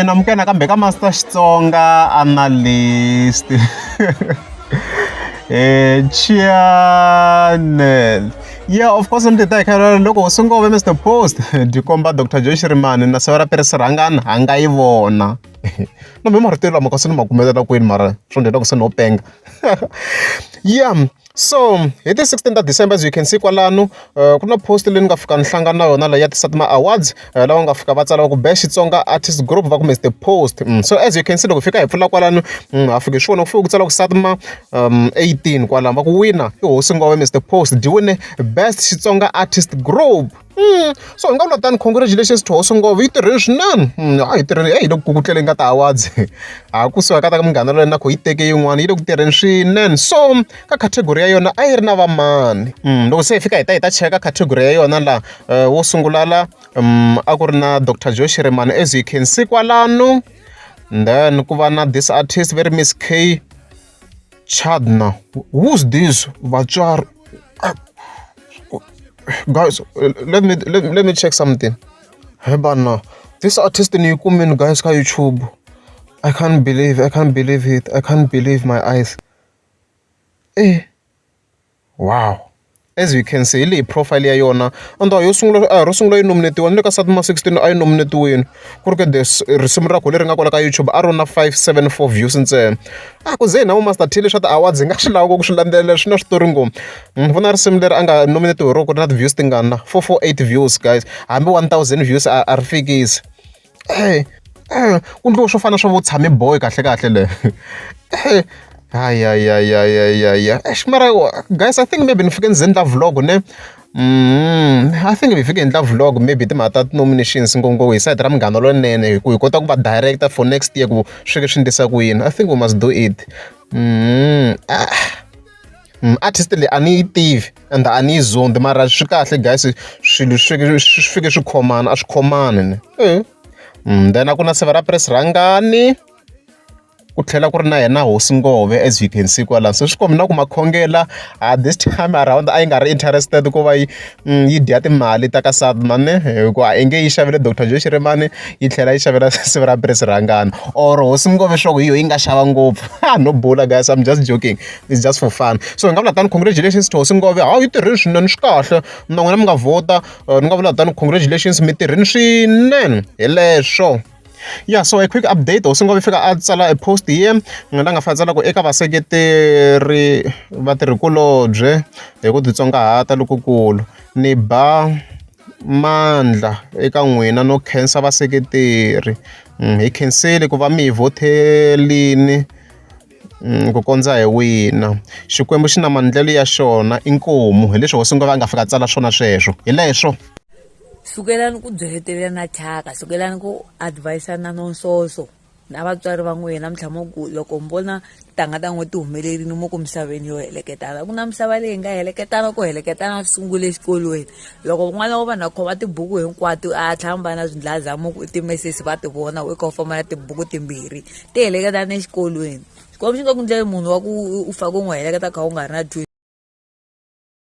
namukena kambe ka Master Xitsonga analyst. Channel. Yeah, of course, I'm the logo Sungove Mr. Post. Dikomba Dr. Shirimani na Sivara Rhangani hanga ivona. No me martelo mo kasino makumela kwini mara. Shonde dog no penga. Yeah. So, it is 16th December, as you can see kwalano kuna post leyi nga fika nhlangano na yona la ya Satima Awards lawa nga fika va tsala ku best Xitsonga artist group va ku Mr. Post. So as you can see loko fika hi pfula kwalano afike swona ku fika ku tsala ku Satima 18 kwalano va ku wina i hosi ngome Mr. Post di wine best Xitsonga artist group. So nga vula tani congratulations to hosi ngove yi tirhile swinene. Yi tirhile loko ku tlele nga ta awards kusuka ka ta munghana loyi na ku yi teke yin'wana yi le ku tirheni swinene. So ka category ya yona a yi ri na vamani loko se hi fika hi ta cheka category ya yona la wo sungula la a ku ri na Dr. Shirimani as you can see kwalano. Then ku va na this artist very Miss K Chadna. Who's this vatswari? Guys, let me check something. Hey bana, this artist in Yukumin guys ka YouTube. I can't believe it. I can't believe my eyes. Wow. As you can see, the profile ya yona and yo sungula yi nominatiwa ni ka Satima 16 ay nominatiwini ku ri ke this risimu ra ku leri nga kwala ka YouTube a rona 574 views ntsena. Ku ze na Master T leswa ti-awards nga swi lava ku swi landzelela swi na switori ngopfu. Vona risimu leri a nga nominatiwi ro ku ri na ti-views tingana 448 views guys hambi 1000 views a ri fikisi. Ku ndliwa swo fana swo vo tshame boy kahle le. Mara guys, I think maybe nifike ndzi vlog ne. I think nifike ndla vlog maybe timhaka ta nominations ngopfu hi side ra munghana lonene ku hi kota ku va director for next year ku swi swi ndlisa ku yini. I think we must do it. Artist le ani yi tivi and ani yi zondi mara swi kahle guys swilo swi fike swi khomana a swi khomani ne. Then a ku na Sivara Rhangani ku tlhela ku ri na yena hosi ngove as you can see kwala. So swi komba na ku Makhongela this time around a yi nga ri interested ku va yi dya timali ta ka Satima ne ku a nge yi xavele Dr. Shirimani yi tlhela yi xavela Sivara Rhangani or hosi ngove swa ku yi nga xava ngopfu. No bula guys, I'm just joking, it's just for fun. So hi nga vula tani congratulations to hosi ngove yi tirhile swinene swi kahle na n'wina mi nga vota. Ni nga vula tani congratulations mi tirhini swinene hi leswo. Yeah, so a quick update. Hosi ngove fika a tsala a post here la nga fatsala ku eka vaseketeri va tirhikulobye hi ku titsongahata lokukulu ni ba mandla eka n'wina no khensa vaseketeri hi khenseli ku va mi hi votelini ku kondza hi wina. Xikwembu xi na maendlelo ya xona inkomu hi leswi hosi ngove a nga fika tsala swona sweswo hi leswo. Sukelani ku byehetelela na thyaka, sukelani ku advise na nonsoso na vatswari va n'wina mi tshama ku loko mi vona tintangha ta n'wina ti humelerile mo ku misaveni yo heleketana. Ku na misava leyi nga heleketana ku heleketana swi sungule exikolweni. Loko n'wana wa vanhu a khoma tibuku hinkwato a tlhamba na swindlazamo ku timesesi va ti vona u ka famba na tibuku timbirhi ti heleketana exikolweni. Xikwembu xi nga ku ndlela munhu wa ku u faka ku n'wi heleketa kha u nga ri na